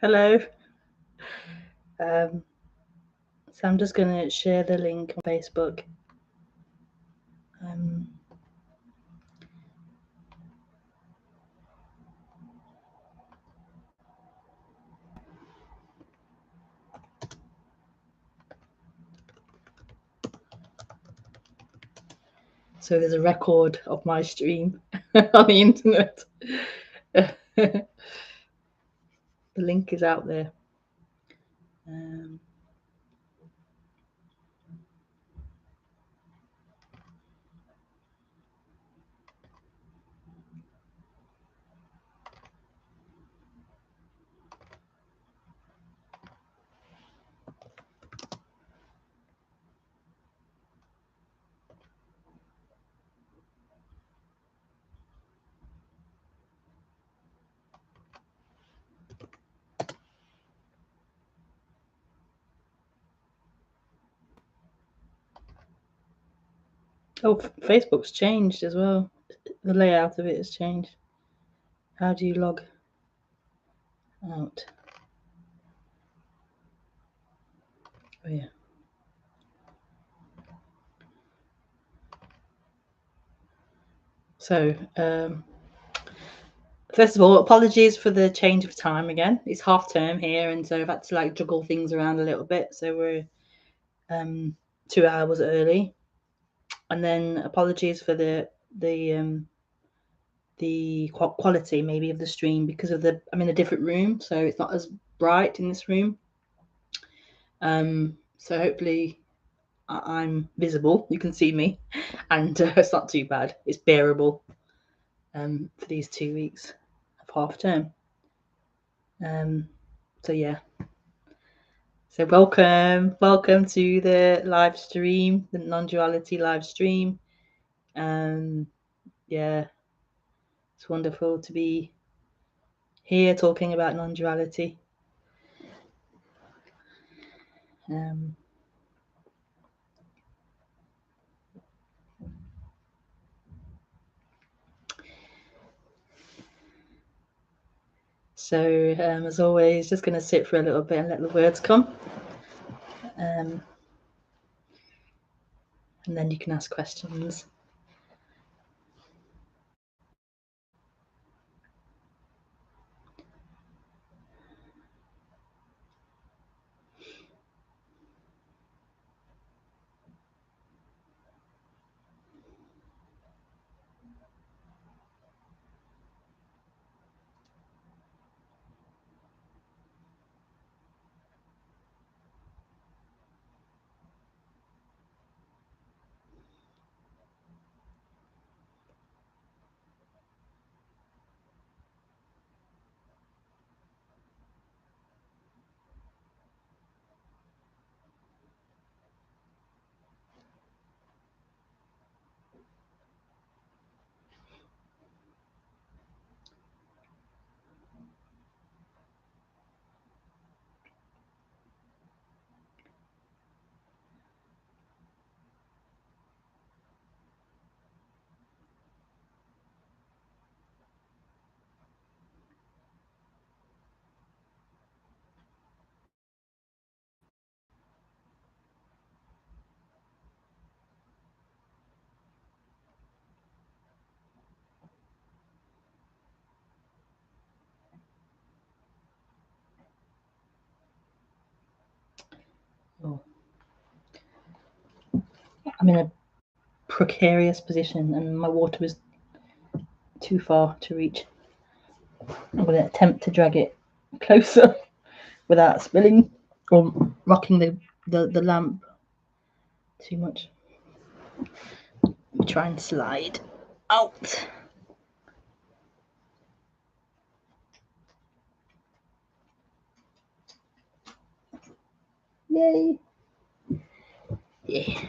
Hello. So I'm just going to share the link on Facebook. So there's a record of my stream on the internet. The link is out there. Oh, Facebook's changed as well. The layout of it has changed. How do you log out? Oh, yeah. So, first of all, apologies for the change of time again. It's half term here, and so I've had to juggle things around a little bit. So we're 2 hours early, and then apologies for the quality maybe of the stream because of I'm in a different room, so it's not as bright in this room. So hopefully I'm visible, you can see me, and it's not too bad. It's bearable for these 2 weeks of half term. So yeah. So welcome to the live stream, the non-duality live stream. Yeah, it's wonderful to be here talking about non-duality. So as always, just going to sit for a little bit and let the words come. And then you can ask questions. Oh. I'm in a precarious position and my water is too far to reach. I'm going to attempt to drag it closer without spilling or rocking the lamp too much. Let me try and slide out. Yay. Yeah.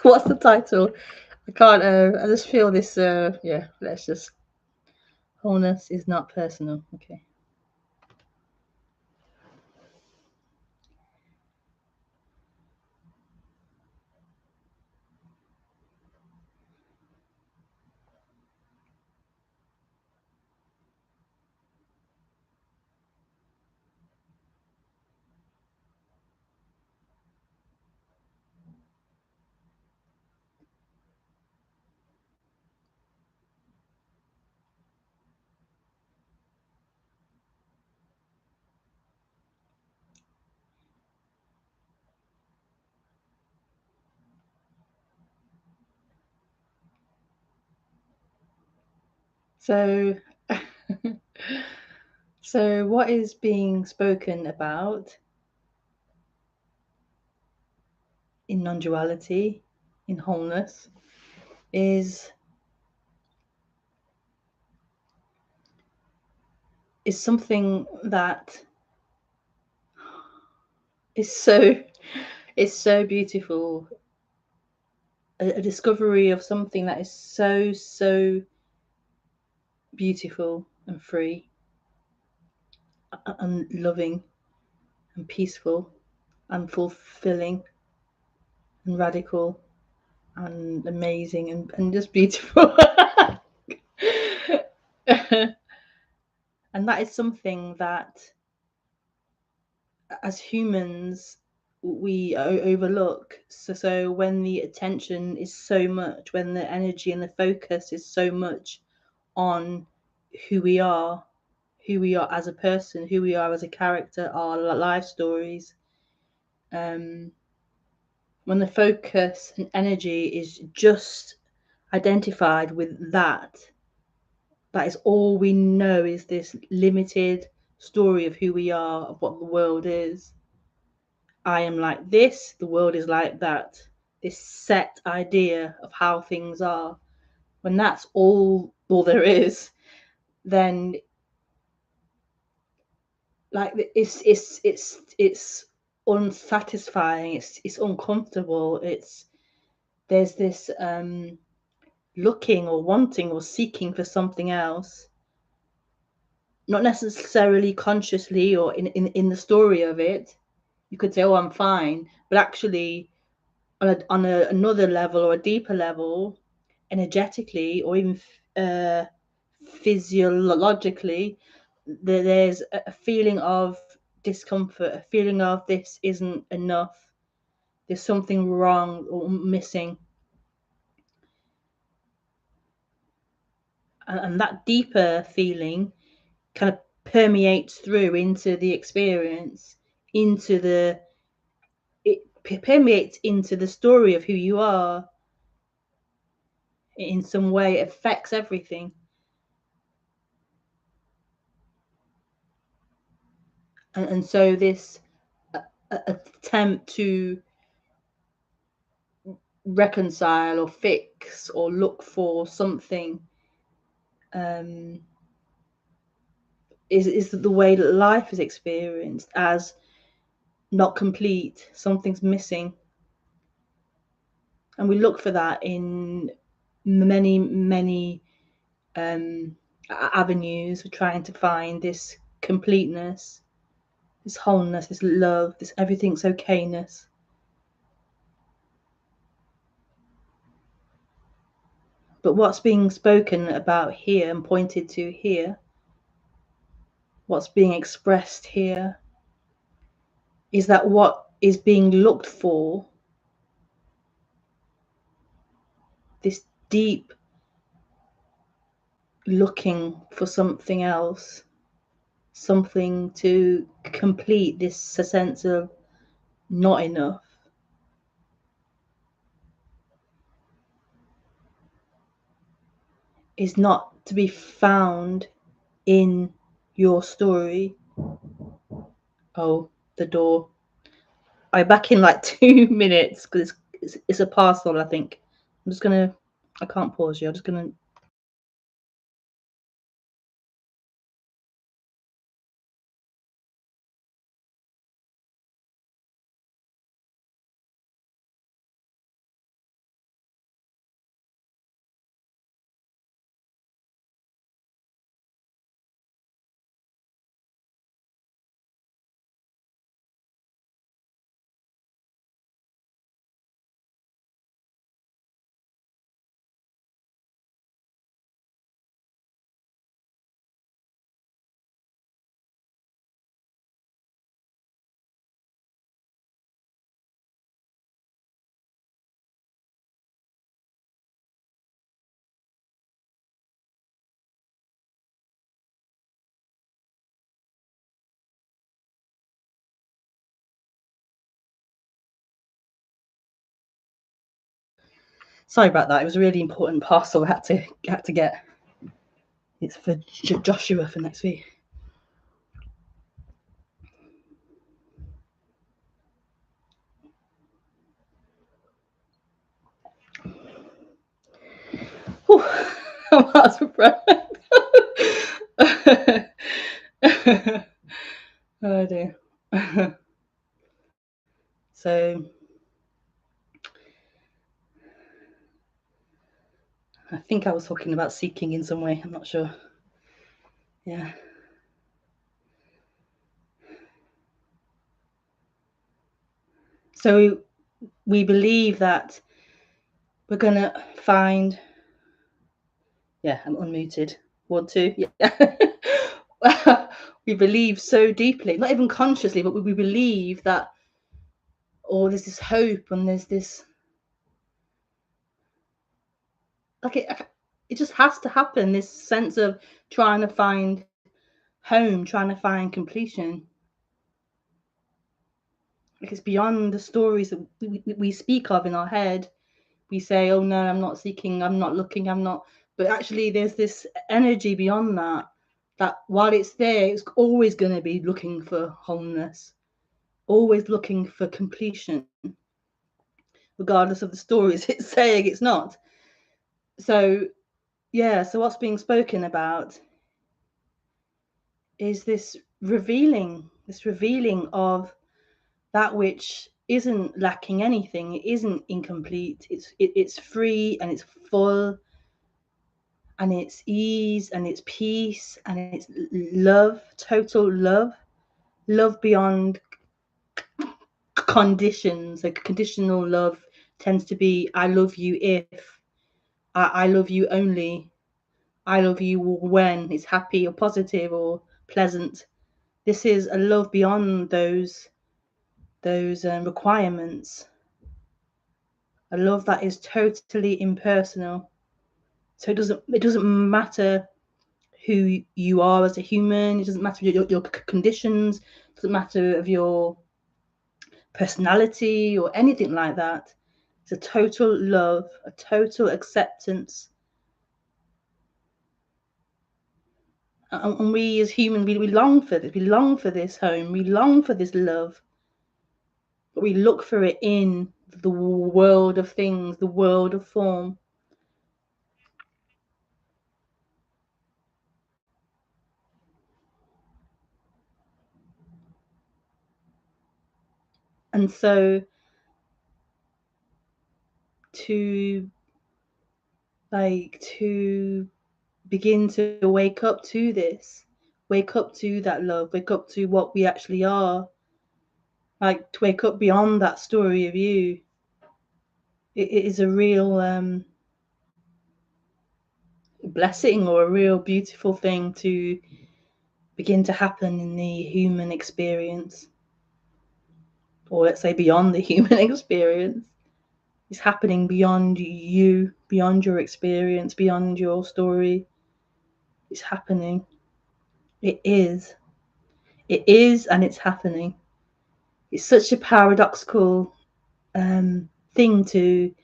What's the title? I can't. I just feel this. Yeah. Let's just. Wholeness is not personal. Okay. So, so what is being spoken about in non-duality, in wholeness, is something that is so beautiful. A discovery of something that is so beautiful and free and loving and peaceful and fulfilling and radical and amazing and just beautiful. And that is something that as humans we overlook. So when the attention is so much, when the energy and the focus is so much on who we are as a person, who we are as a character, our life stories, when the focus and energy is just identified with that is all we know, is this limited story of who we are, of what the world is. I am like this, the world is like that. This set idea of how things are. When that's all there is, then like it's unsatisfying. It's uncomfortable. There's this looking or wanting or seeking for something else, not necessarily consciously or in the story of it. You could say, oh, I'm fine, but actually on another level or a deeper level, energetically or even physiologically, there's a feeling of discomfort, a feeling of this isn't enough, there's something wrong or missing. And that deeper feeling kind of permeates through into the experience, it permeates into the story of who you are. In some way it affects everything. And so this attempt to reconcile or fix or look for something is the way that life is experienced as not complete. Something's missing, and we look for that in many avenues. We're trying to find this completeness, this wholeness, this love, this everything's okayness. But what's being spoken about here and pointed to here, what's being expressed here, is that what is being looked for, this deep looking for something else, something to complete this sense of not enough, is not to be found in your story. Oh, the door. I'll be back in like 2 minutes because it's a parcel, I think. I can't pause you. I'm just gonna Sorry about that. It was a really important parcel I had to get. It's for Joshua for next week. Whew, I'm out of breath. Oh dear. So I think I was talking about seeking in some way. I'm not sure. Yeah. So we believe that we're going to find. Yeah, I'm unmuted. 1, 2. Yeah. We believe so deeply, not even consciously, but we believe that, or there's this hope and there's this, like it just has to happen, this sense of trying to find home, trying to find completion. Like it's beyond the stories that we speak of in our head. We say, oh no, I'm not seeking, I'm not looking, I'm not, but actually there's this energy beyond that while it's there, it's always going to be looking for wholeness, always looking for completion, regardless of the stories it's saying it's not. So yeah, so what's being spoken about is this revealing of that which isn't lacking anything, it isn't incomplete, it's free and it's full and it's ease and it's peace and it's love, total love beyond conditions. Like conditional love tends to be I love you if, I love you only, I love you when it's happy or positive or pleasant. This is a love beyond those requirements, a love that is totally impersonal. So it doesn't matter who you are as a human, it doesn't matter your conditions, it doesn't matter of your personality or anything like that. It's a total love, a total acceptance. And we as humans, we long for this. We long for this home. We long for this love. But we look for it in the world of things, the world of form. And so to begin to wake up to this, wake up to that love, wake up to what we actually are, like to wake up beyond that story of you. It is a real blessing or a real beautiful thing to begin to happen in the human experience, or let's say beyond the human experience. It's happening beyond you, beyond your experience, beyond your story. It's happening. It is, and it's happening. It's such a paradoxical thing to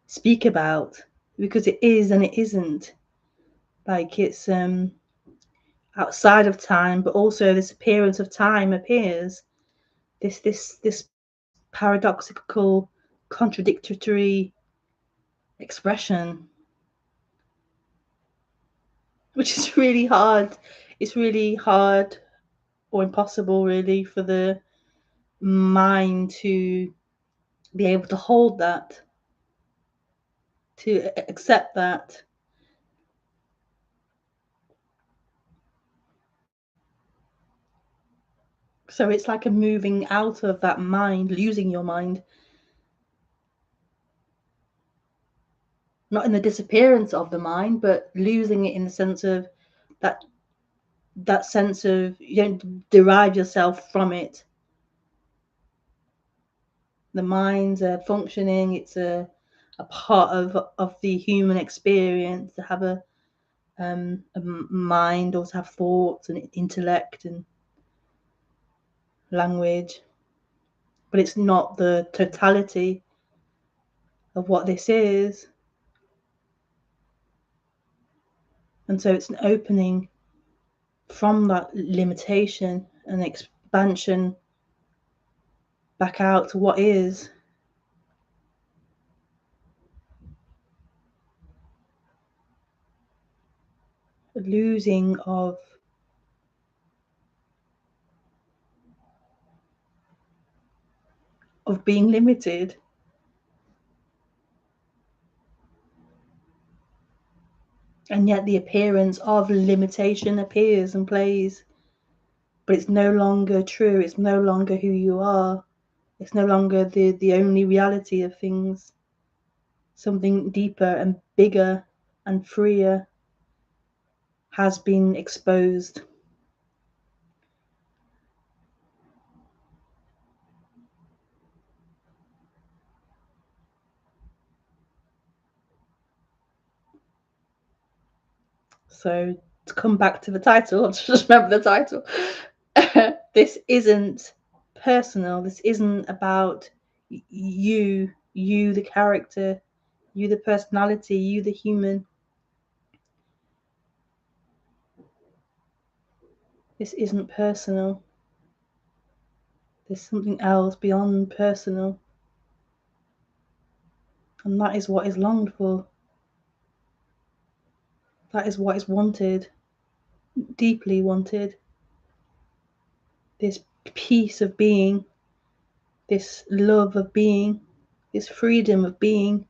speak about, because it is and it isn't. Like it's outside of time, but also this appearance of time appears. This paradoxical, contradictory expression, which is really hard. It's really hard or impossible, really, for the mind to be able to hold that, to accept that. So it's like a moving out of that mind, losing your mind. Not in the disappearance of the mind, but losing it in the sense of that sense of you don't derive yourself from it. The mind's functioning, it's a part of the human experience to have a mind, or to have thoughts and intellect and language, but it's not the totality of what this is. And so it's an opening from that limitation and expansion back out to what is. A losing of being limited. And yet the appearance of limitation appears and plays. But it's no longer true. It's no longer who you are. It's no longer the only reality of things. Something deeper and bigger and freer has been exposed. So to come back to the title, I'll just remember the title. This isn't personal. This isn't about you, the character, you, the personality, you, the human. This isn't personal. There's something else beyond personal. And that is what is longed for. That is what is wanted, deeply wanted. This peace of being, this love of being, this freedom of being.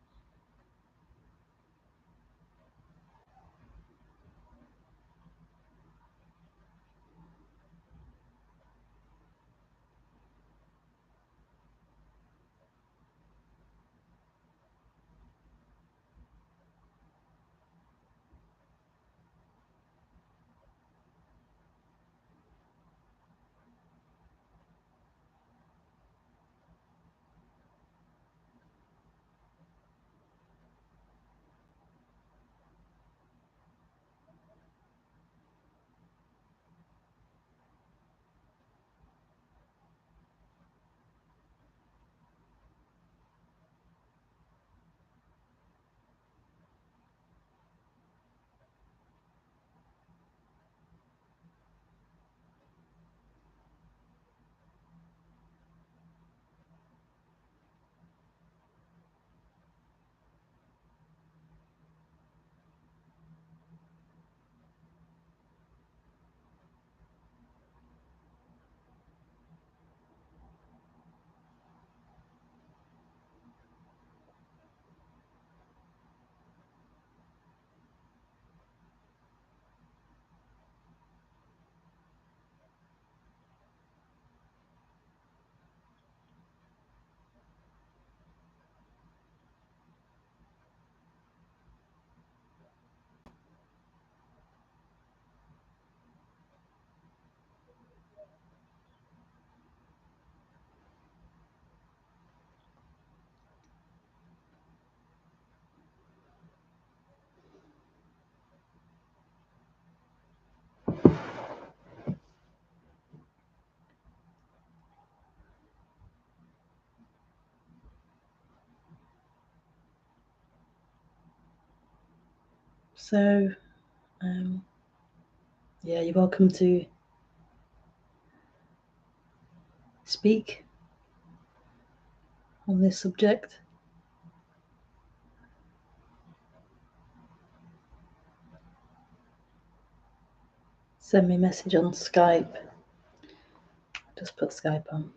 So, yeah, you're welcome to speak on this subject. Send me a message on Skype. Just put Skype on.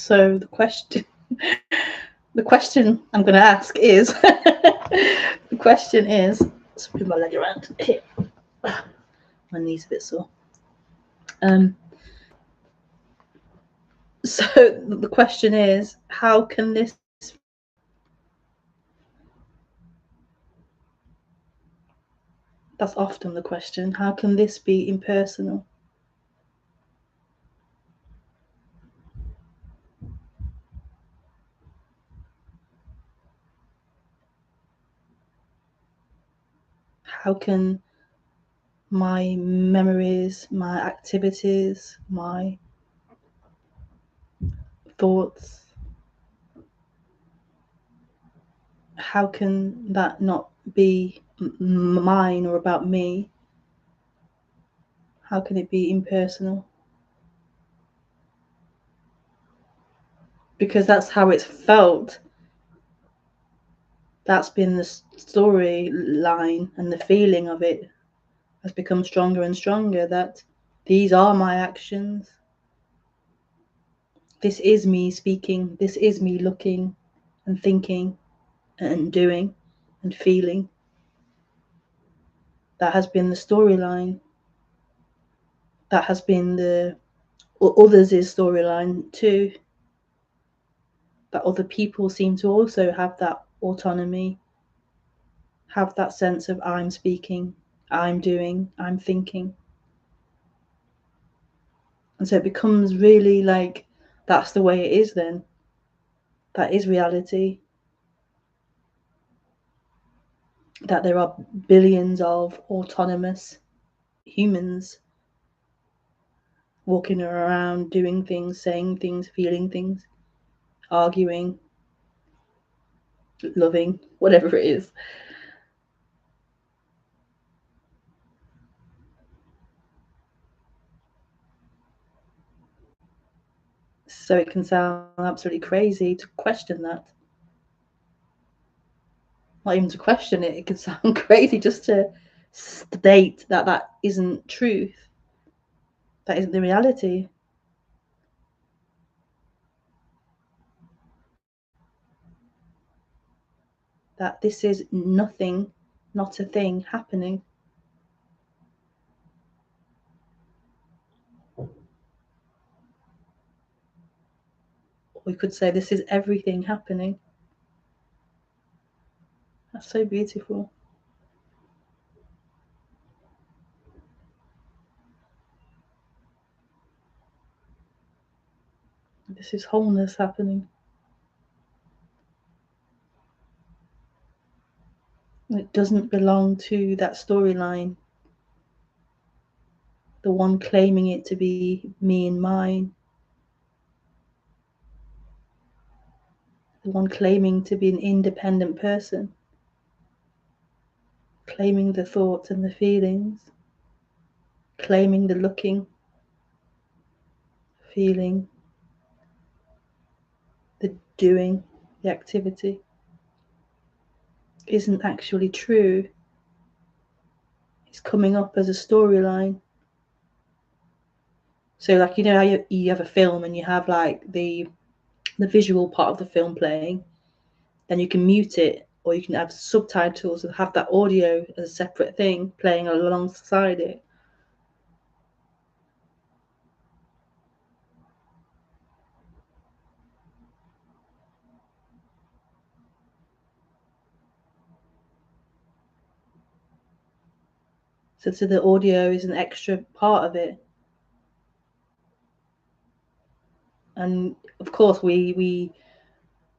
So the question I'm going to ask is the question is, let's move my leg around here. My knee's a bit sore. So the question is, how can this, that's often the question, how can this be impersonal? How can my memories, my activities, my thoughts, how can that not be mine or about me? How can it be impersonal? Because that's how it's felt. That's been the storyline, and the feeling of it has become stronger and stronger, that these are my actions. This is me speaking. This is me looking and thinking and doing and feeling. That has been the storyline. That has been the others' storyline too. That other people seem to also have that autonomy, have that sense of I'm speaking, I'm doing, I'm thinking. And so it becomes really like, that's the way it is then. That is reality. That there are billions of autonomous humans walking around, doing things, saying things, feeling things, arguing, loving, whatever it is. So it can sound absolutely crazy to question that. Not even to question it, it can sound crazy just to state that that isn't truth. That isn't the reality. That this is nothing, not a thing happening. We could say this is everything happening. That's so beautiful. This is wholeness happening. It doesn't belong to that storyline, the one claiming it to be me and mine, the one claiming to be an independent person, claiming the thoughts and the feelings, claiming the looking, feeling, the doing, the activity, isn't actually true. It's coming up as a storyline. So, like, you know how you have a film and you have like the visual part of the film playing, then you can mute it, or you can have subtitles and have that audio as a separate thing playing alongside it. So the audio is an extra part of it. And of course, we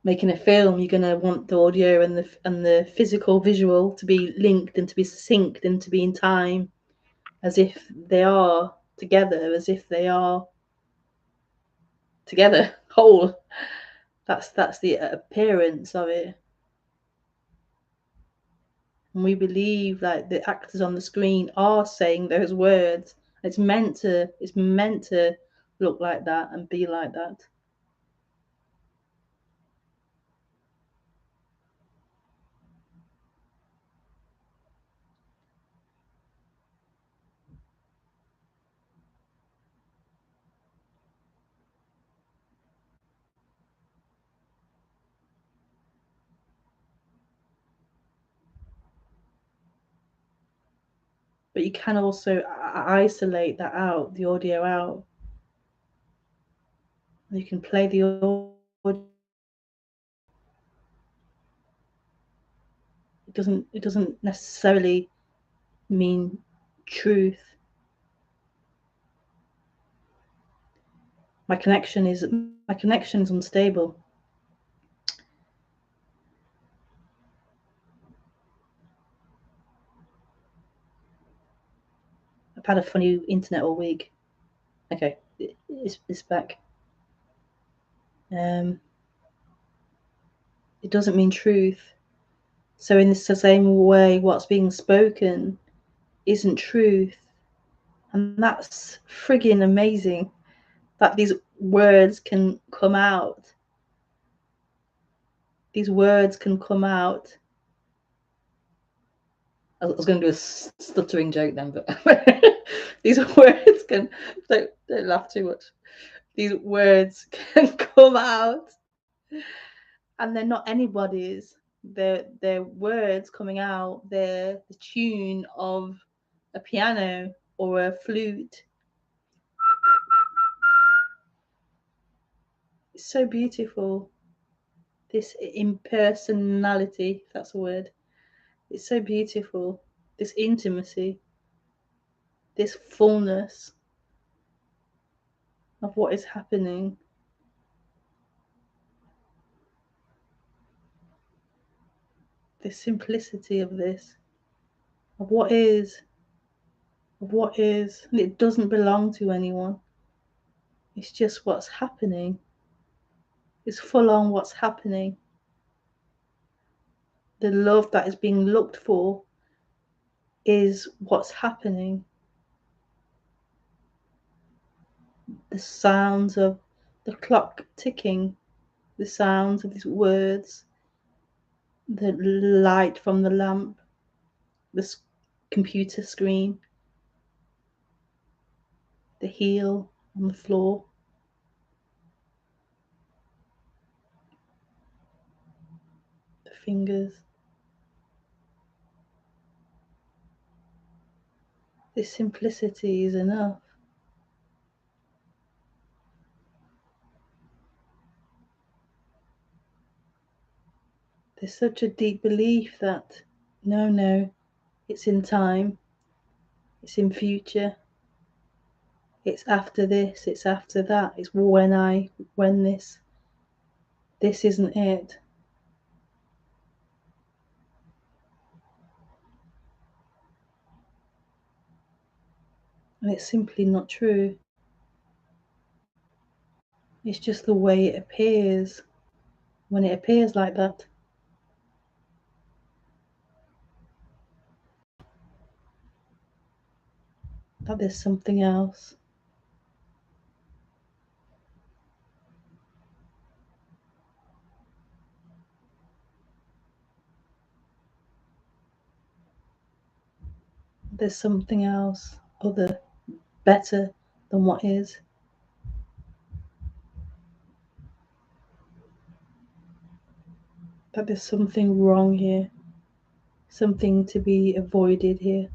making a film, you're going to want the audio and the physical visual to be linked and to be synced and to be in time, as if they are together, as if they are together, whole. That's the appearance of it. And we believe that the actors on the screen are saying those words. It's meant to look like that and be like that. but you can also isolate that out, the audio out. You can play the audio. It doesn't necessarily mean truth. My connection is unstable. I've had a funny internet all week. Okay, it's back. It doesn't mean truth. So in the same way, what's being spoken isn't truth. And that's friggin' amazing that these words can come out. These words can come out. I was going to do a stuttering joke then, but these words can, don't laugh too much. These words can come out, and they're not anybody's. They're words coming out. They're the tune of a piano or a flute. It's so beautiful. This impersonality, if that's a word. It's so beautiful. This intimacy, this fullness of what is happening. The simplicity of this, of what is, and it doesn't belong to anyone. It's just what's happening. It's full on what's happening. The love that is being looked for is what's happening. The sounds of the clock ticking, the sounds of these words, the light from the lamp, the computer screen, the heel on the floor. The fingers. This simplicity is enough. There's such a deep belief that no, it's in time, it's in future, it's after this, it's after that, it's when this isn't it. And it's simply not true. It's just the way it appears when it appears like that. That there's something else. There's something else, other, better than what is. That there's something wrong here, something to be avoided here.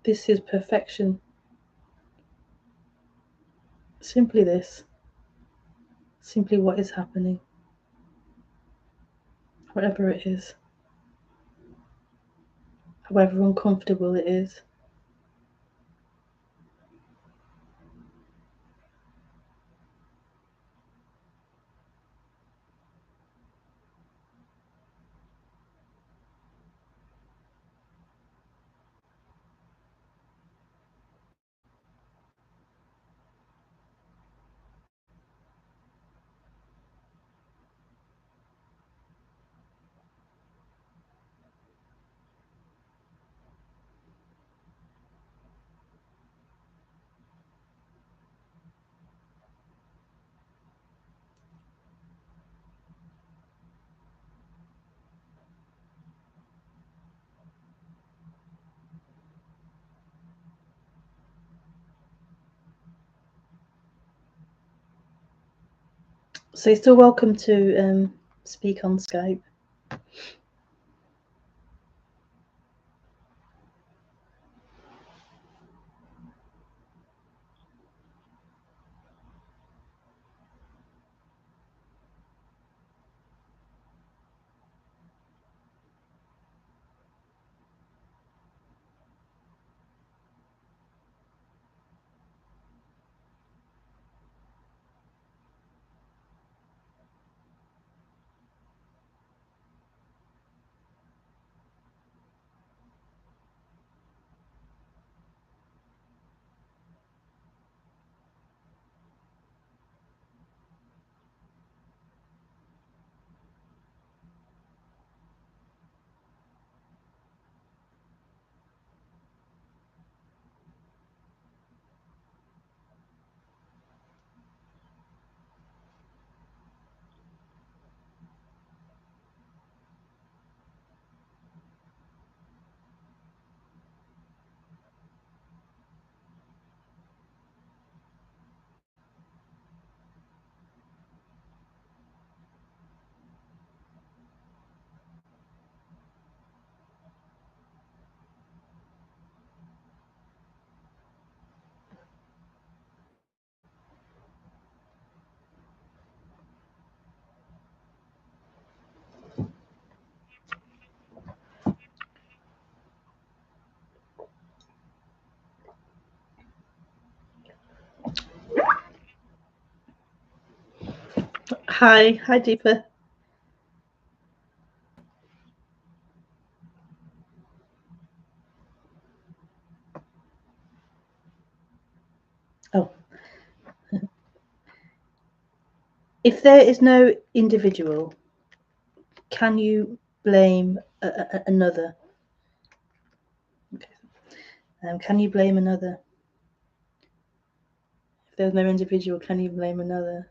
This is perfection. Simply this. Simply what is happening. Whatever it is. However uncomfortable it is. So you're still welcome to speak on Skype. Hi, Deepa. Oh, if there is no individual, can you blame another? Okay. Can you blame another? If there's no individual, can you blame another?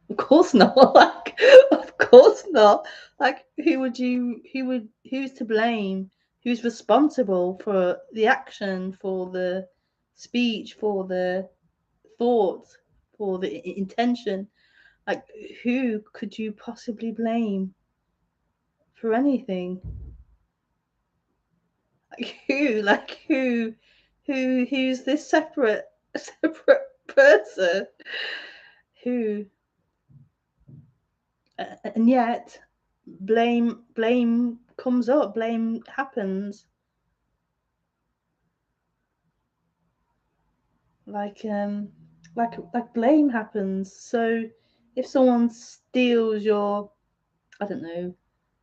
Of course not. Like, of course not. Like, who's to blame? Who's responsible for the action, for the speech, for the thought, for the intention? Like, who could you possibly blame for anything? Like, who? Like, who's this separate person? Who? And yet blame comes up, blame happens. Like blame happens. So if someone steals your, I don't know,